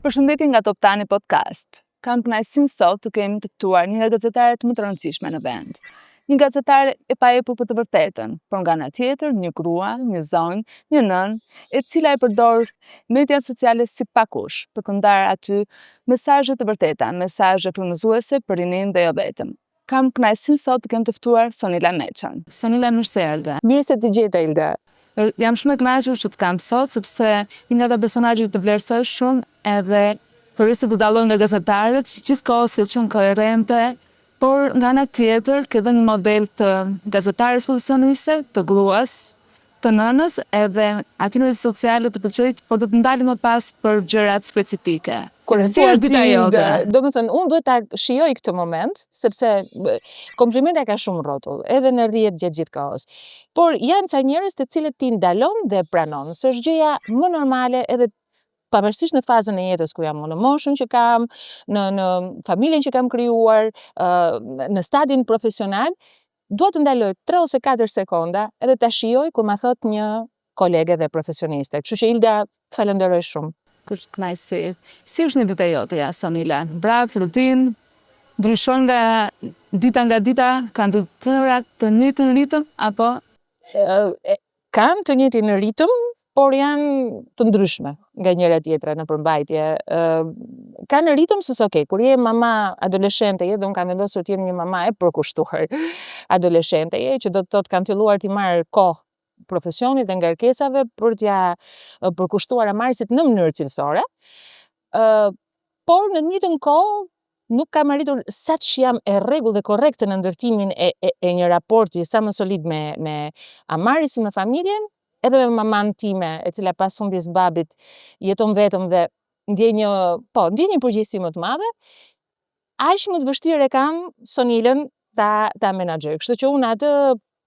Përshëndetje nga Top Tani Podcast. Kam kënaqësinë sot të kemi të ftuar një nga gazetaret më të rëndësishme në vend. Një gazetare e paepur për të vërtetën, por nga ana tjetër një grua, një zonjë, një nënë, e cila e përdor mediat sociale si pakush për të ndarë aty mesazhe të vërteta, mesazhe frymëzuese për rinin dhe jo vetëm. Kam kënaqësinë sot të kem të ftuar Sonila Meçan. Sonila, mirë se erdhe. Mirë se të gjeta, Ilda. Jam shumë e kënaqur që të kam sot, sepse një nga personazhet të vlerësoj shumë edhe përveç të dallon nga gazetarët, gjithkohës ka qenë koherente, por nga ana tjetër ka dhënë një model të gazetares profesioniste, të gruas, të nënës, edhe aty në rrjetet sociale të pëlqejt, por do të ndalim më pas për gjërat specifike. Si është dita jote? Do të thënë, unë duhet ta shijoj këtë moment, sepse komplimenta ka shumë rrotull, edhe në rrjet gjithë kohës. Por janë ca njerëz të cilët ti ndalon dhe pranon, se është gjëja më normale edhe pavarësisht në fazën e jetës ku jam unë, në moshën që kam, në familjen që kam krijuar, në stadin profesional, duhet të ndaloj 3 ose 4 sekonda edhe ta shijoj kur ma thot një kolege dhe profesioniste. Kështu që Ilda, falenderoj shumë. Kënaqësi. Si është një dita jote, ja, Sonila? Braf, rutinë, ndryshon nga dita, kanë të tëra të njëjtin ritëm, apo? Kanë të njëjtin ritëm, por janë të ndryshme nga njëra tjetra në përmbajtje. Kanë ritëm sepse, kur je mama adoleshente, dhe unë kam vendosur të jem një mama e përkushtuar adoleshente, që do të thotë kam filluar t'i marr kohë profesionit dhe ngarkesave për t'ja përkushtuar amarisit në mënyrë cilësore. Por në të njëjtën kohë nuk kam arritur sa që jam e rregull dhe korrekte në ndërtimin e një raporti sa më solid me amarisin, me familjen, edhe me maman time, e cila pas humbjes babit jeton vetëm dhe ndjej një përgjegjësi më të madhe, aq më të vështirë e kam Sonilën ta menaxhoj. Kështu që unë atë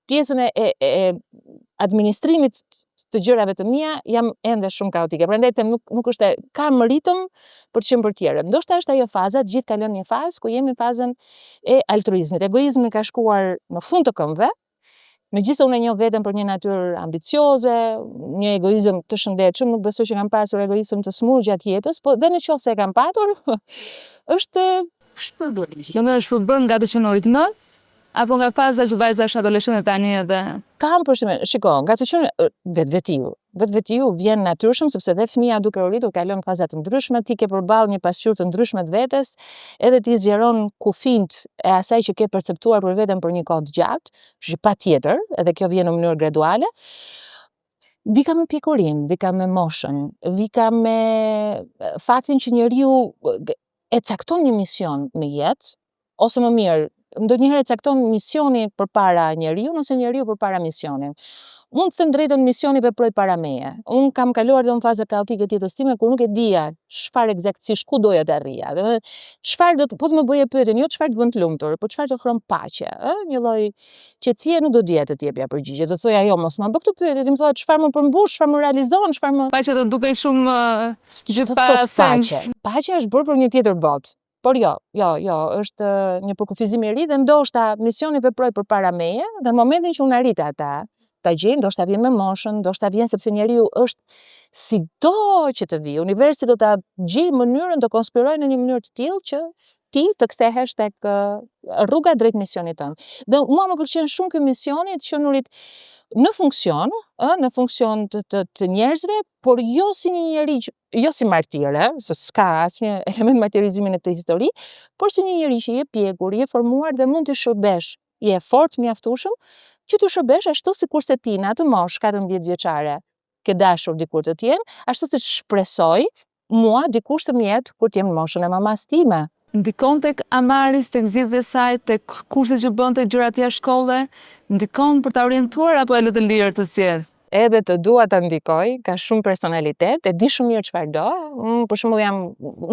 pjesën e administrimit të gjërave të mia jam ende shumë kaotike. Prandaj nuk është kam ritëm për të qenë për tjerët. Ndoshta është ajo faza, të gjithë kalojnë një fazë ku jemi në fazën e altruizmit. Egoizmi ka shkuar në fund të këmbëve. Megjithëse unë e njoh veten për një natyrë ambicioze, një egoizëm të shëndetshëm, nuk besoj që kam pasur egoizëm të smur gjatë jetës, po dhe nëse e kam patur, është është bën nga të qenurit në, apo nga faza që vajza është adoleshente tani edhe kam përshtypjen, shiko, nga të qenë vetvetiu vjen natyrshëm sepse dhe fëmia duke u rritur kalon faza të ndryshme, ti ke përballë një pasqyrë të ndryshme të vetes, edhe ti zgjeron kufijt e asaj që ke perceptuar për veten për një kohë të gjatë, që patjetër, edhe kjo vjen në mënyrë graduale. Vika me pjekurinë, vika me moshën, vika me faktin që njeriu e cakton një mision në jetë, ose më mirë, ndonjëherë cakton misioni përpara njeriu, ose njeriu përpara misionit. Mund të them drejtën, misioni veproi para meje. Unë kam kaluar në fazë kaotike të jetës time kur nuk e dija çfarë eksaktësisht ku doja të arrija. Çfarë po të më bëje pyetjen, jo çfarë të bën të lumtur, po çfarë të ofron paqe, një lloj qetësie nuk do dija të jepja përgjigje. Do thoja jo, mos ma bë këtë pyetje, ti më thua çfarë më përmbush, çfarë më realizon, çfarë më paqe do dukej shumë paqe. Paqe është bërë për një tjetër botë. Por jo, është një përkufizim i ri dhe ndoshta misioni veproi përpara meje, dhe në momentin që unë arrita ta gjej, ndoshta vjen me moshën, ndoshta vjen sepse njeriu është sido që të vijë, universi do ta gjej mënyrën, do konspirojë në një mënyrë të tillë që ti të kthehesh tek rruga drejt misionit tënd. Dhe mua më pëlqen shumë ky misioni të qenurit në funksion të njerëzve, por jo si një njerëz, jo si martire, se s'ka asnjë element martirizimi në këtë histori, por si një njerëz që je pjekur, je formuar dhe mund të shërbesh, je fort mjaftueshëm që të shërbesh ashtu sikurse ti në atë moshë 14 vjeçare ke dashur dikur të tjerë, ashtu si shpresoj mua dikush të mjet kur të jem në moshën e mamas time. Ndikon tek amaris, tek zgjidhja e saj, tek kurset që bënte, gjërat jashtë shkolle, ndikon për ta orientuar apo e lë të lirë të sjellë? Edhe të dua ta ndikoj, ka shumë personalitet, e di shumë mirë çfarë do. Unë për shembull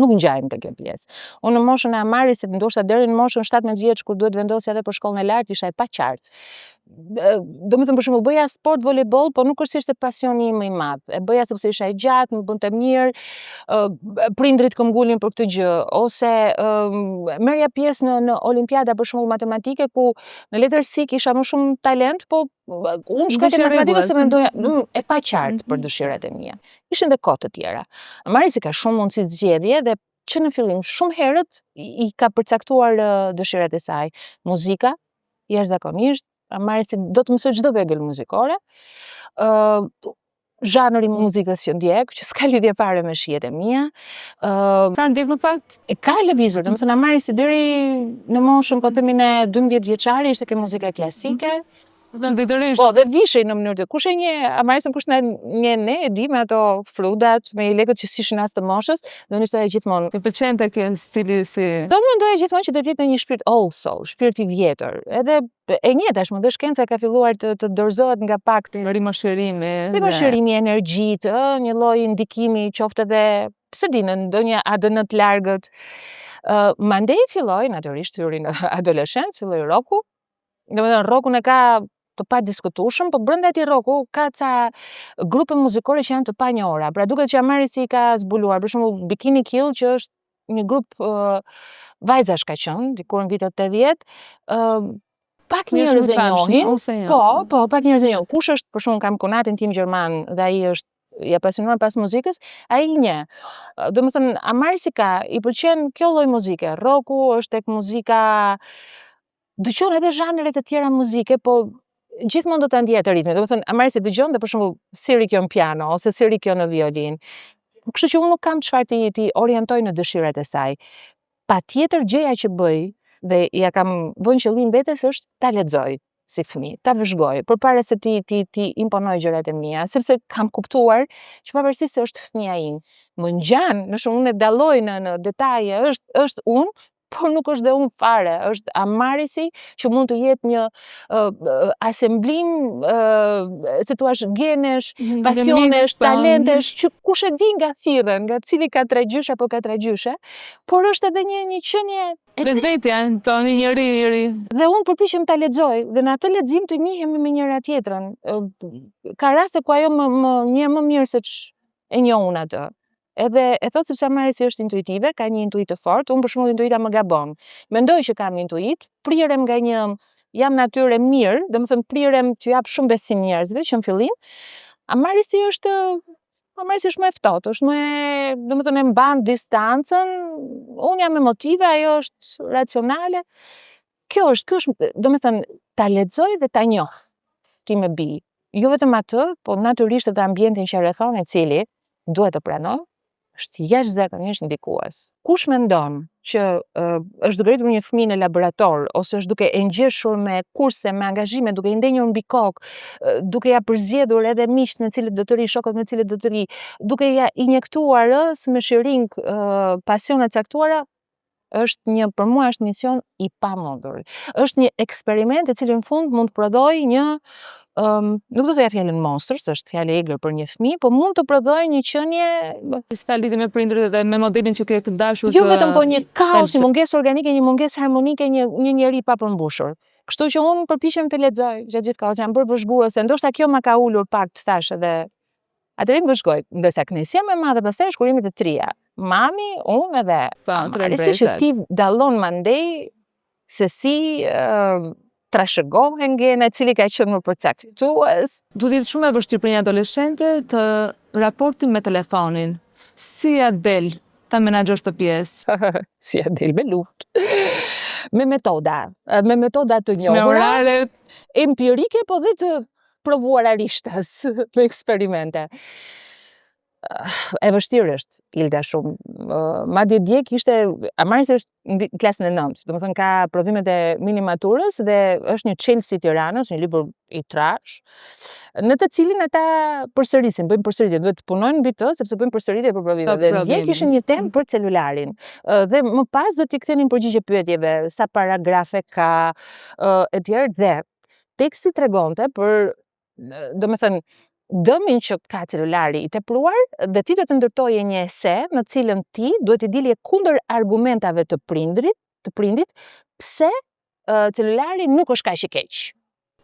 nuk ngjaj te kjo pjesë. Unë në moshën e amarisit, ndoshta deri në moshën 17 vjeç kur duhet vendosja edhe për shkollën e lartë, isha e paqartë. domethënë për shembull bëja sport volejboll, po nuk është se ishte pasioni im më i madh. E bëja sepse isha e gjatë, më bënte mirë, prindrit këmbgulin për këtë gjë, ose merrja pjesë në olimpiada për shembull matematike, ku në letërsi kisha më shumë talent, po unë shkoj te matematika se mendoja e pa qartë për dëshirat e mia. Ishin edhe kohë të tjera. Marisi ka shumë mundësi zgjedhje dhe që në fillim shumë herët i ka përcaktuar dëshirat e saj. Muzika, jashtëzakonisht, Marisi do të mësoj çdo vegël muzikore. Zhanri muzikës që ndjek, që s'ka lidhje fare me shijet e mia. Pra ndjek në fakt? E ka lëvizur, domethënë Marisi deri në moshën po themin e 12 vjeçari ishte ke muzika klasike. Po, dhe vishej në mënyrë të kush e njeh, Amarisën kush na njeh ne, e di me ato frudat, me lekët që sishin as të moshës, do një shtoja gjithmonë. Të pëlqente kjo stili si. Do më ndoja gjithmonë që do të jetë në një shpirt old soul, shpirt i vjetër. Edhe e njeh tashmë dhe shkenca ka filluar të dorëzohet nga pak rimashërimi. Rimashërimi, energjitë, një lloj ndikimi qoftë edhe pse di në ndonjë ADN të largët. Mandej filloi natyrisht hyri në adoleshencë, filloi roku. Domethënë rokun e ka të pa diskutueshëm, po brenda atij roku ka ca grupe muzikore që janë të panjohura. Pra duket që Marisi ka zbuluar, për shembull Bikini Kill, që është një grup vajzash ka qenë, dikur në vitet 80, pak njerëz e njohin. Po, pak njerëz e njohin. Kush është, për shembull, kam konatin tim gjerman dhe ai është i apasionuar pas muzikës, ai i njeh. Domethënë Marisi i pëlqen kjo lloj muzike. Roku është tek muzika, dëgjon edhe zhanre të tjera muzike, po gjithmonë do ta ndjej atë ritmin. Domethënë Marisi dëgjon dhe për shembull siri kjo në piano ose siri kjo në violin. Kështu që unë nuk kam çfarë ti orientoj në dëshirat e saj. Patjetër gjëja që bëj dhe ja kam vënë qëllim vetes është ta lexoj si fëmijë, ta vëzhgoj, përpara se ti imponoj gjërat e mia, sepse kam kuptuar që pavarësisht se është fëmia im, më ngjan, unë e dalloj në detaje, është unë, por nuk është dhe unë fare, është Marisi që mund të jetë një asemblim, si thua, genesh, pasionesh, talentesh, që kush e di nga thirrën, nga cili ka tragjysh apo ka tragjyshe, por është edhe një qenie vetvetja, një njeri. Dhe unë përpiqem ta lexoj dhe në atë lexim të njihemi me njëra tjetrën. Ka raste ku ajo më njeh më mirë se e njoh unë atë. Edhe e thot sepse Marisi është intuitive, ka një intuit të fortë, unë për shembull intuita më gabon. Mendoj që kam intuit, prirem nga jam natyrë e mirë, domethënë prirem që jap shumë besim njerëzve që në fillim. Marisi është më e ftohtë, është më domethënë e mban distancën, unë jam emotive, ajo është racionale. Kjo është, domethënë ta lexoj dhe ta njoh ti me bi. Jo vetëm atë, po natyrisht edhe ambientin që rrethon, i cili duhet të pranoj, është jashtëzakonisht ndikues. Kush mendon që është duke rritur një fëmijë në laborator, ose është duke e ngjeshur me kurse, me angazhime, duke i ndenjur mbi kokë, duke ja përzgjedhur edhe miqt me cilët do të ri, shokët me cilët do të ri, duke ja injektuar me shiring pasione caktuara, për mua është mision i pamundur. Është një eksperiment i cili në fund mund të prodhoj nuk do të ja fjalën monstër, se është fjalë e egër për një fëmijë, po mund të prodhoj një qenie s'ka lidhje me prindërit dhe me modelin që ke të dashur. Jo vetëm, po një kaos, një mungesë organike, një mungesë harmonike, një njeri pa përmbushur. Kështu që unë përpiqem të lexoj gjatë gjithë kohës, jam bërë vëzhguese, ndoshta kjo ma ka ulur pak të thash edhe atëherë vëzhgoj, ndërsa kënaqësia më e madhe pastaj është kurimi të trija. Mami, unë edhe Marisi që ti dallon mandej se si trashëgohen gene, cili ka qenë më përcaktues. Duhet të jetë shumë e vështirë për një adoleshente të raportin me telefonin. Si ja del ta menaxhosh të pjesë? Si ja del me luftë. Me metoda të njohura. Me orare empirike, po dhe të provuara rishtas, me eksperimente. E vështirë është, Ilda, shumë. Madje dje Marisi është në klasën e 9, domethënë ka provimet e minimaturës dhe është një Chelsea Tiranës, një libër i trash, në të cilin ata përsërisin, bëjnë përsëritje, duhet të punojnë mbi të, sepse bëjnë përsëritje për provimet. Dhe dje kishin një temë për celularin. Dhe më pas do t'i kthenin përgjigje pyetjeve, sa paragrafe ka, etj. Dhe teksti tregonte për, domethënë, dëmin që ka celulari i tepruar dhe ti do të ndërtoje një ese në cilën ti duhet të dilje kundër argumentave të prindit pse celulari nuk është kaq i keq.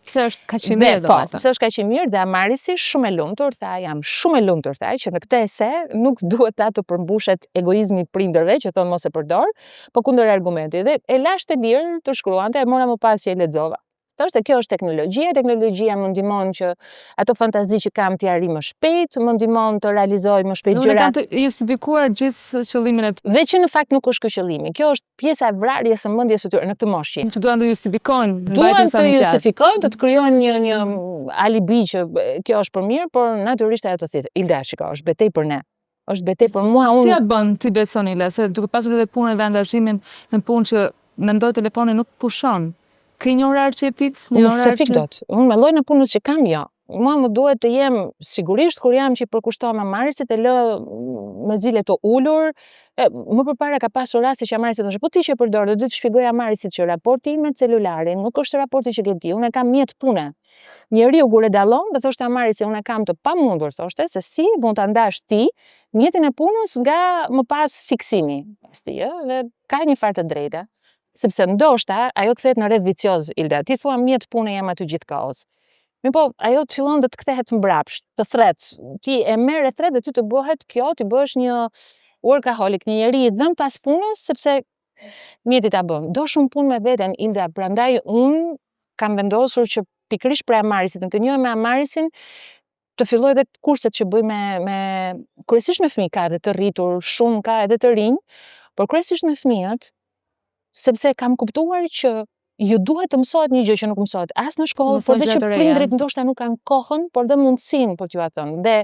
Pse është kaq i mirë, Po, pse është kaq i mirë dhe Amarisi shumë e lumtur, tha, jam shumë e lumtur, tha, që në këtë ese nuk duhet ta të përmbushet egoizmi prindërve, që thonë mos e përdor, po kundër argumenti. Dhe e lashtë e lirë të shkruante, e mora më pas që e lexova. Thoshte kjo është teknologjia më ndihmon që ato fantazi që kam t'i arri më shpejt, më ndihmon të realizoj më shpejt gjëra. Unë kam të justifikuar gjithë qëllimin e Dhe që në fakt nuk është ky qëllimi. Kjo është pjesa e vrarjes së mendjes së tyre në këtë moshë. Që duan të justifikojnë. Duan të justifikojnë, të krijojnë një alibi që kjo është për mirë, por natyrisht ajo të thotë, Ilda, shiko, është betejë për ne. Është betejë për mua. Si ja bën ti beson Ila, se duke pasur edhe punën dhe angazhimin në punë që mendoj telefoni nuk pushon. Ke një orar që e pik? Unë se fik dot. Unë me llojin e punës që kam, jo. Mua më duhet të jem sigurisht kur jam që i përkushtohem Amarisit e lë me zile të ulur. Më përpara ka pasur raste që Amarisi thoshte, po ti që e përdor, do të shpjegoj Amarisit që raporti im me celularin nuk është raporti që ke ti, unë kam mjet pune. Njeriu kur e dallon, do thoshte Amarisi, unë kam të pamundur, thoshte, se si mund ta ndash ti mjetin e punës nga më pas fiksimi. Pasti, dhe ka një farë të drejtë. Sepse ndoshta ajo kthehet në rreth vicioz, Ilda. Ti thua mjet pune jam aty gjithkohës. Po, ajo të fillon të kthehet mbrapsht, të thret. Ti e merr e thret dhe ty të bëhet kjo, ti bëhesh një workaholic, një njeri i dhënë pas punës, sepse mjeti ta bën. Do shumë punë me veten, Ilda, prandaj unë kam vendosur që pikërisht për Amarisit, të njohem me Amarisin, të filloj edhe kurset që bëj me kryesisht me fëmijë, ka edhe të rritur, shumë ka edhe të rinj, por kryesisht me fëmijët, sepse kam kuptuar që ju duhet të mësohet një gjë që nuk mësohet as në shkollë, por dhe që prindrit ndoshta nuk kanë kohën, por dhe mundësinë, po t'ju a thënë. Dhe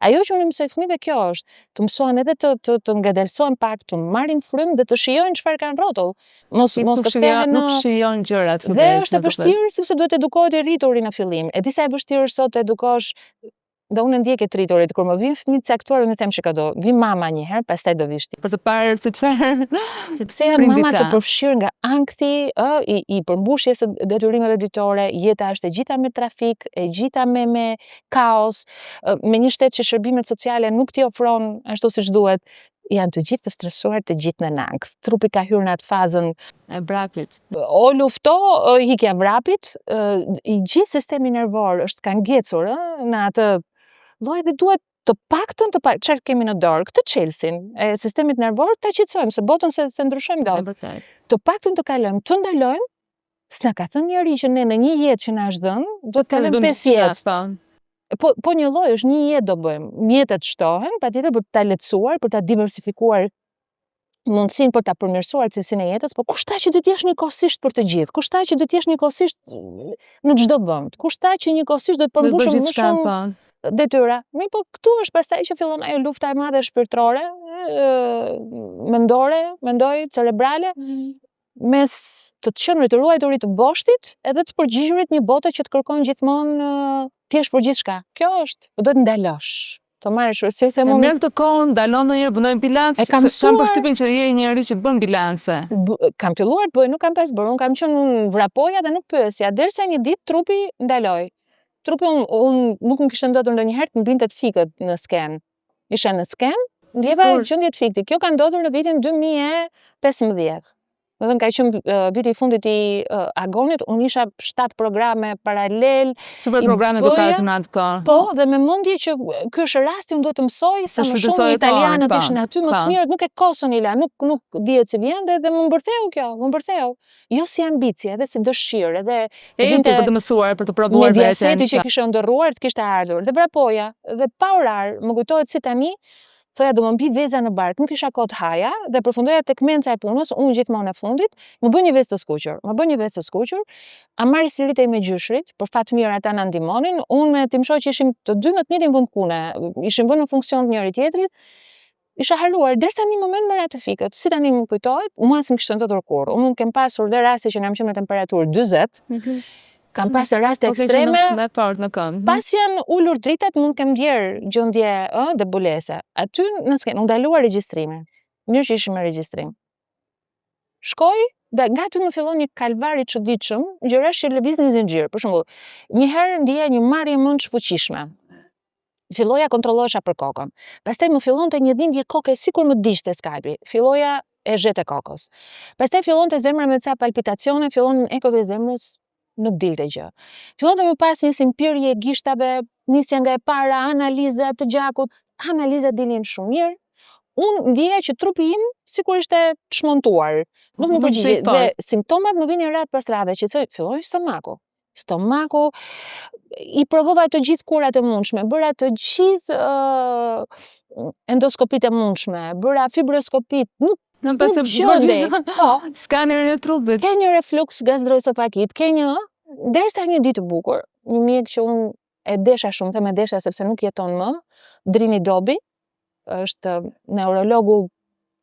ajo që unë mësoj fëmijëve kjo është, të mësohen edhe të ngadalsohen pak, të marrin frymë dhe të shijojnë çfarë kanë rrotull. Mos të kthehen nuk shijojnë gjërat. Dhe është e vështirë sepse duhet edukohet i rrituri në fillim. E di sa e vështirë sot të edukosh. Dhe unë ndjek e të rriturit, kur më vijnë fëmijë caktuar, unë them shikado, vi mama një herë, pastaj do vish ti. Për të parë se çfarë. Sepse jam mama të përfshirë nga ankthi i përmbushjes së detyrimeve ditore, jeta është e gjitha me trafik, e gjitha me kaos, me një shtet që shërbimet sociale nuk t'i ofron ashtu siç duhet. Janë të gjithë të stresuar, të gjithë në ankth. Trupi ka hyrë në atë fazën e vrapit. O lufto, hikja vrapit, i gjithë sistemi nervor është ka ngecur në atë lloj dhe duhet të paktën çfarë kemi në dorë, këtë çelsin e sistemit nervor ta qetësojmë, se botën se ndryshojmë dot. Të paktën të kalojmë, të ndalojmë, s'na ka thënë njëri që ne në një jetë që na është dhënë, do të kalojmë 5 jetë. Po një lloj është një jetë do bëjmë. Mjetet shtohen, patjetër për ta lehtësuar, për ta diversifikuar mundësinë për ta përmirësuar cilësinë e jetës, po kushta që do të jesh njëkohësisht për të gjithë, kushta që do të jesh njëkohësisht në çdo vend, kushta që njëkohësisht do të përmbushim më shumë detyra. Po këtu është pastaj që fillon ajo lufta e madhe shpirtërore, mendoj, cerebrale, mes të qenërit të ruajturit të boshtit edhe të përgjigjurit një bote që të kërkon gjithmonë thjesht për gjithçka. Kjo është, do të ndalosh. Të marrësh rësi se mund. Merr këtë kohë, ndalon ndonjëherë, bëjmë bilanc. Kam përshtypjen që je një njerëz që bën bilance. Kam filluar të bëj, nuk kam pas bërë. Unë kam qenë vrapoja dhe nuk pyesja, derisa një ditë trupi ndaloi. Trupi unë nuk më kishte ndodhur ndonjëherë të mbinte të fikët në sken. Isha në sken, ndjeva gjendje të fikti. Kjo ka ndodhur në vitin 2015. Do të thënë ka qenë viti i fundit i agonit, unë isha 7 programe paralel. Super programe edukatore në atë kohë. Po, dhe me mendje që ky është rasti, unë duhet të mësoj sa më shumë italianët ishin aty, më të mirët nuk e kosën Ila, nuk dihet si vjen dhe më mbërtheu kjo, më mbërtheu. Jo si ambicie, edhe si dëshirë, edhe për të mësuar, për të provuar veten. Mediaseti që kishte ndërruar, të kishte ardhur. Dhe vrapoja, dhe pa orar, më kujtohet si tani. Thoja do më mbi veza në bark, nuk isha kohë të haja dhe përfundoja tek menca e punës, unë gjithmonë e fundit, më bën një vestë të skuqur. Amarisi ritej me gjyshrit, për fat mirë ata na ndihmonin, unë me timshoj që ishim të dy në të njëjtin vend pune, ishim vënë në funksion të njëri tjetrit. Isha haruar derisa në një moment më ra të fikët. Si tani më kujtohet, mua s'm kishte ndodhur kurrë. Unë kem pasur dhe raste që kam qenë në temperaturë 40. Kam pasur raste ekstreme. Pas janë ulur dritat, mund kem ndjer gjendje debulese. Aty në skenë, unë ndaluar regjistrimin. Mirë që ishim me regjistrim. Shkoj, dhe nga aty më fillon një kalvar i çuditshëm, gjërash që lëviznin zinxhir. Për shembull, një herë ndjeja një marrje mend fuqishme. Filloja kontrollohesha për kokën. Pastaj më fillonte një dhimbje koke sikur më diqte skalpi. Filloja e zhete kokës. Pastaj fillonte zemra me ca palpitacione, fillon ekot e zemrës. nuk dilte gjë. Fillon të më pas nisin pirje gishtave, nisja nga e para, analiza të gjakut, analizat dilin shumë mirë. Unë ndjeja që trupi im sikur ishte çmontuar, nuk më përgjigje dhe simptomat më vinin radh pas radhe, që filloi stomaku, i provova të gjithë kurat e mundshme, bëra të gjithë endoskopitë e mundshme, bëra fibroskopit, nuk gjendej. Skanerin e trupit. Ke një refluks gastroesofagit, derisa një ditë të bukur, një mjek që unë e desha shumë, them e desha sepse nuk jeton më, Drini Dobi, është neurologu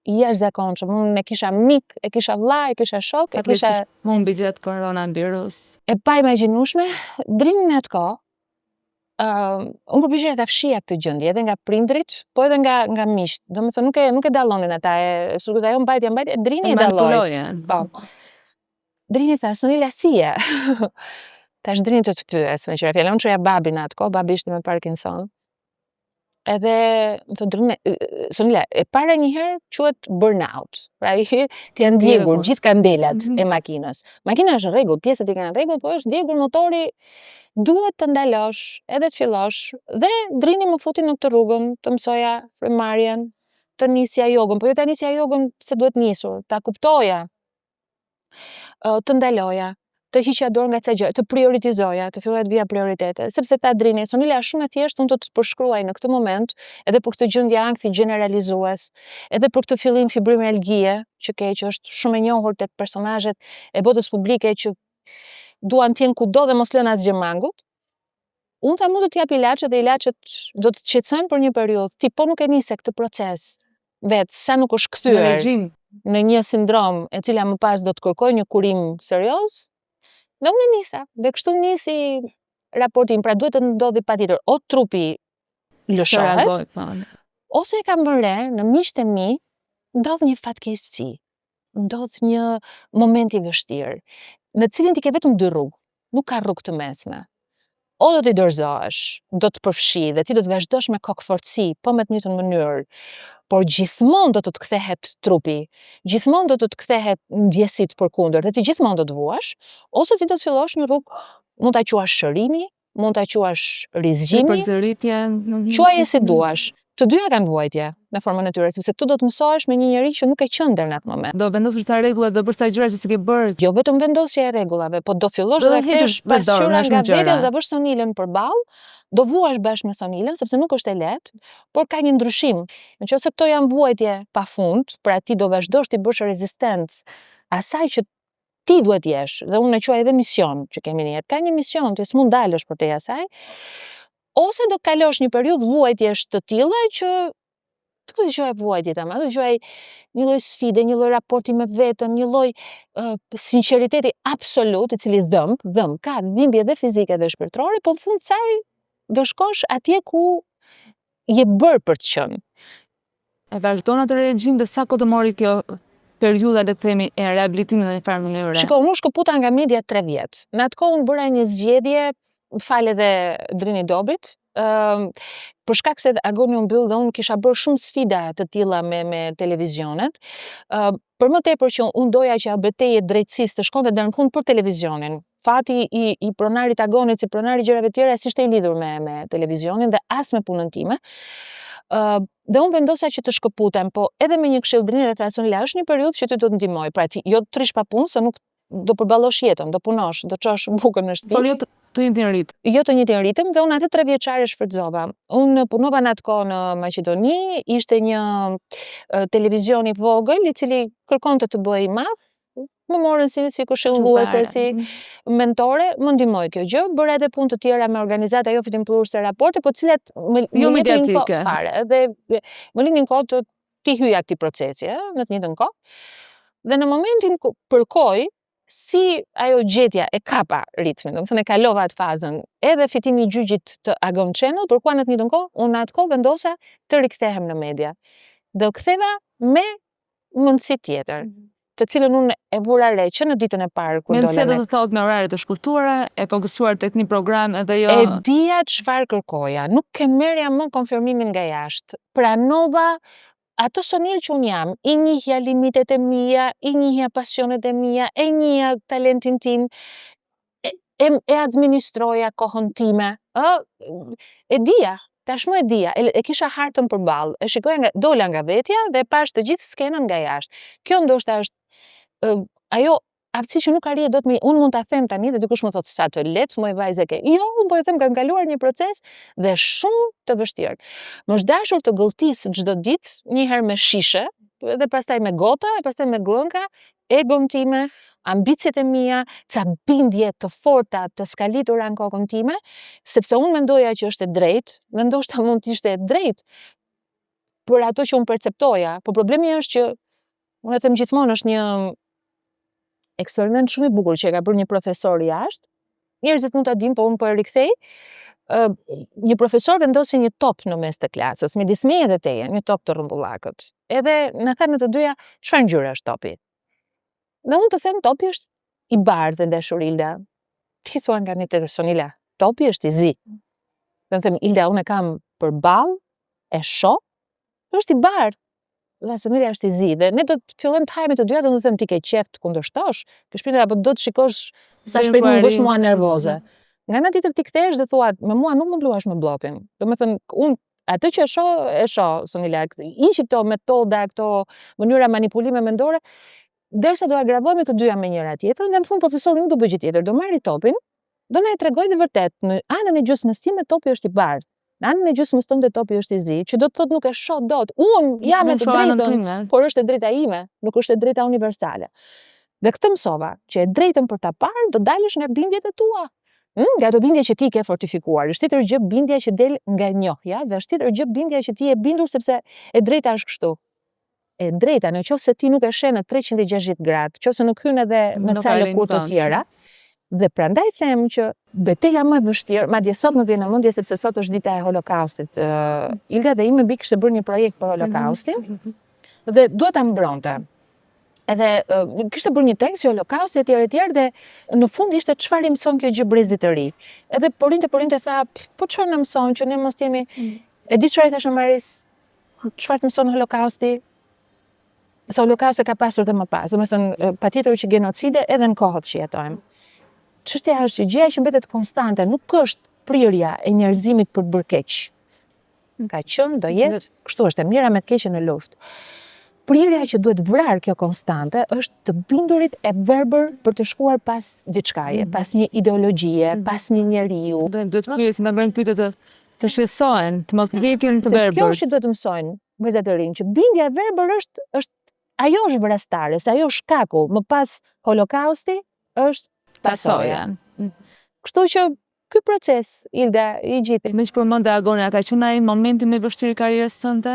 i jashtëzakonshëm. Unë e kisha mik, e kisha vlla, e kisha shok, e kisha humbi gjatë koronavirus. E pa imagjinueshme, Drini në atë kohë, unë përpiqja ta fshija këtë gjendje edhe nga prindrit, po edhe nga miqt. Domethënë nuk e dallonin ata, sigurisht ajo mbajtja, Drini e dalloi. Po. Drini tha, "Sonila si je?" Tash Drini të pyes, me qira fjalë, unë çoja babin atë kohë, babi ishte me Parkinson. Edhe më thonë Drini, Sonila, e para një herë quhet burnout. Pra ti janë djegur gjithë kandelat e makinës. Makina është në rregull, pjesët i kanë në rregull, po është djegur motori, duhet të ndalosh, edhe të fillosh. Dhe Drini më futi në këtë rrugën, të mësoja frymëmarrjen, të nisja jogën, po jo ta nisja jogën se duhet nisur, ta kuptoja, të ndaloja, të hiqja dorë nga ca gjë, të prioritizoja, të filloja të vija prioritete, sepse ta Drini, Sonila është shumë e thjeshtë, unë të përshkruaj në këtë moment, edhe për këtë gjendje ankthi generalizues, edhe për këtë fillim fibromialgjie që ke, që është shumë e njohur tek personazhet e botës publike që duan të jenë kudo dhe mos lënë asgjë mangut. Unë tha, mund të t'jap ilaçe dhe ilaçet do të shqetësojnë për një periudhë. Ti po nuk e nise këtë proces vetë, sa nuk është kthyer në një sindrom e cila më pas do të kërkojë një kurim serioz. Dhe unë nisa, dhe kështu nisi raportin, pra duhet të ndodhi patjetër, o trupi lëshohet, ose e kam bërë re, në miqtë e mi, ndodh një fatkeqësi, ndodh një moment i vështirë, në cilin ti ke vetëm dy rrugë, nuk ka rrugë të mesme. O do t'i dorëzohesh, do të përfshi dhe ti do të vazhdosh me kokëfortësi, po me të njëjtën mënyrë, por gjithmonë do të të kthehet trupi, gjithmonë do të të kthehet ndjesitë përkundër dhe ti gjithmonë do të vuash, ose ti do të fillosh një rrugë, mund ta quash shërimi, mund ta quash rizgjimi, quaje si duash. Të dyja kanë vuajtje në formën e tyre, sepse tu do të mësohesh me një njerëz që nuk e qen deri në atë moment. Do vendosësh sa rregulla do bësh sa gjëra që s'ke bërë. Jo vetëm vendosja e rregullave, po do fillosh të kthesh pasqyra nga vetja dhe ta bësh Sonilën përballë, do vuash bashkë me Sonilën sepse nuk është e lehtë, por ka një ndryshim. Nëse këto janë vuajtje pafund, pra ti do vazhdosh ti bësh rezistencë asaj që ti duhet jesh, dhe unë e quaj edhe mision që kemi në jetë. Ka një mision, ti s'mund dalësh përtej asaj. Ose do kalosh një periudhë vuajtjesh të tilla që nuk do të quaj vuajtje tamam, do të quaj një lloj sfide, një lloj raporti me veten, një lloj sinqeriteti absolut, i cili dhëm, ka dhimbje dhe fizike dhe shpirtërore, po në fund saj do shkosh atje ku je bërë për të qenë. E vazhdon atë regjim dhe sa kohë të mori kjo periudha, le të themi, e rehabilitimit në një farë mënyrë? Shiko, unë shkëputa nga media 3 vjet. Në atë kohë unë bëra një zgjedhje, fal edhe Drini Dobit, për shkak se agoni u mbyll dhe unë kisha bërë shumë sfida të tilla me televizionet. Për më tepër që unë doja që betejë e drejtësisë të shkonte deri në fund për televizionin. Fati i pronarit agonit si pronari gjërave tjera s'ishte i lidhur me televizionin dhe as me punën time. Dhe unë vendosa që të shkëputem, po edhe me një këshill Drini dhe Sonila, është një periudhë që ty do të ndihmoj, pra ti jo të trish pa punë, se nuk do përballosh jetën, do punosh, do çosh bukën në shtëpi. Por jo të njëjtin ritëm. Jo të njëjtin ritëm, dhe unë atë 3 vjeçare shfrytëzova. Unë punova në atë kohë në Maqedoni, ishte një televizion i vogël i cili kërkonte të bëj madh. Më morën si këshilluese, si mentore, më ndihmoi kjo gjë, bëra edhe punë të tjera me organizata jo fitimtuese raporte, po të cilat jo mediatike fare, dhe më linin kohë të ti hyja këtij procesi, në të njëjtën kohë. Dhe në momentin ku përkoj, si ajo gjetja e kapa ritmin, domethënë e kalova atë fazën, edhe fitimi i gjyqit të Agon Channel, por në të njëjtën kohë, unë atë kohë vendosa të rikthehem në media. Dhe u ktheva me mundësi tjetër, të cilën unë e vura re që në ditën e parë kur dola. Mendse do të thotë me orare të shkurtuara, e fokusuar tek një program edhe jo. E dija çfarë kërkoja, nuk e merrja më konfirmimin nga jashtë. Pranova atë Sonilë që unë jam, i njihja limitet e mia, i njihja pasionet e mia, e njihja talentin tim, e administroja kohën time, e dija, tashmë e dija, e kisha hartën përballë, e shikoja dola nga vetja dhe pash të gjithë skenën nga jashtë. Kjo ndoshta është ajo aftësi që nuk arrihet dot unë mund ta them tani dhe dikush më thotë sa të lehtë, moj vajze ke. Jo, unë po e them kam kaluar një proces dhe shumë të vështirë. Më është dashur të gëlltis çdo ditë, një herë me shishe, dhe pastaj me gota, e pastaj me glënka, egon time, ambicjet e mia, ca bindje të forta, të skalitura në kokën time, sepse unë mendoja që është e drejtë, dhe ndoshta mund të ishte e drejtë për ato që unë perceptoja, por problemi është që unë e them gjithmonë është një eksperiment shumë i bukur që e ka bërë një profesor jashtë. Njerëzit mund ta dinë, po unë po e rikthej. Një profesor vendosi një top në mes të klasës, midis meje dhe teje, një top të rrumbullakët. Edhe na tha në të dyja, çfarë ngjyre është topi? Dhe unë të them topi është i bardhë, dashur Ilda. Ti thua nga një tjetër Sonila, topi është i zi. Dhe them Ilda, unë e kam përballë, e shoh, është i bardhë. Dhe Sonila është i zi. Dhe ne do të fillojmë të hajemi të dyja dhe do të them ti ke qef të kundërshtosh, ke shpirtin apo do të shikosh sa shpejt më bësh mua nervoze. Nga ana tjetër ti kthehesh dhe thua, me mua nuk më bluash me bllokën. Domethënë, unë atë që e shoh, Sonila, hiqi këto metoda, këto mënyra manipulime mendore, derisa do agravojmë të dyja me njëra tjetrën, dhe në fund profesori nuk do bëjë gjë tjetër, do marrë topin, do na e tregojë dhe vërtet, në anën e gjysmës time topi është i bardhë. Në anën e gjysmës tënde topi është i zi, që do të thotë nuk e shoh dot. Unë jam me të drejtën, por është e drejta ime, nuk është e drejta universale. Dhe këtë mësova, që e drejtën për ta parë do dalësh nga bindjet e tua. Nga ato bindje që ti ke fortifikuar, është tjetër gjë bindja që del nga njohja, dhe është tjetër gjë bindja që ti e bindur sepse e drejta është kështu. E drejta, nëse ti nuk e sheh në 360 gradë, nëse nuk hyn edhe në ca lëkurë të tjera. Dhe prandaj them që betejë më e vështirë, madje sot më vjen në mendje sepse sot është dita e Holokaustit. Ilda dhe ime bi kishte bërë një projekt për Holokaustin dhe duhet ta mbronte. Edhe kishte bërë një tekst si Holokausti etj. Dhe në fund ishte çfarë i mëson kjo gjë brezit të ri. Edhe porinte tha, po çfarë na mëson që ne mos jemi. E di çfarë thashë Maris, çfarë të mëson Holokausti? Sa Holokausti ka pasur dhe më pas. Domethënë, patjetër që genocide edhe në kohët që jetojmë. Çështja është që gjëja që mbetet konstante nuk është prirja e njerëzimit për të bërë keq. Ka qenë, do jetë, kështu është e mira me të keqen në luftë. Prirja që duhet vrarë kjo konstante është të bindurit e verbër për të shkuar pas diçkaje, pas një ideologjie, pas një njeriu. Duhet pyesin, ta bëjnë pyetje të shqetësohen, të mos vjen të verbër. Kjo është që duhet të mësojnë vëllezërit e rinj, që bindja e verbër është ajo është vrastare, se ajo është shkaku, më pas Holokausti është pasoja. Kështu që ky proces, Ilda, i gjithë. Me që përmend Agone, ka qenë ai momenti më i vështirë i karrierës tënde?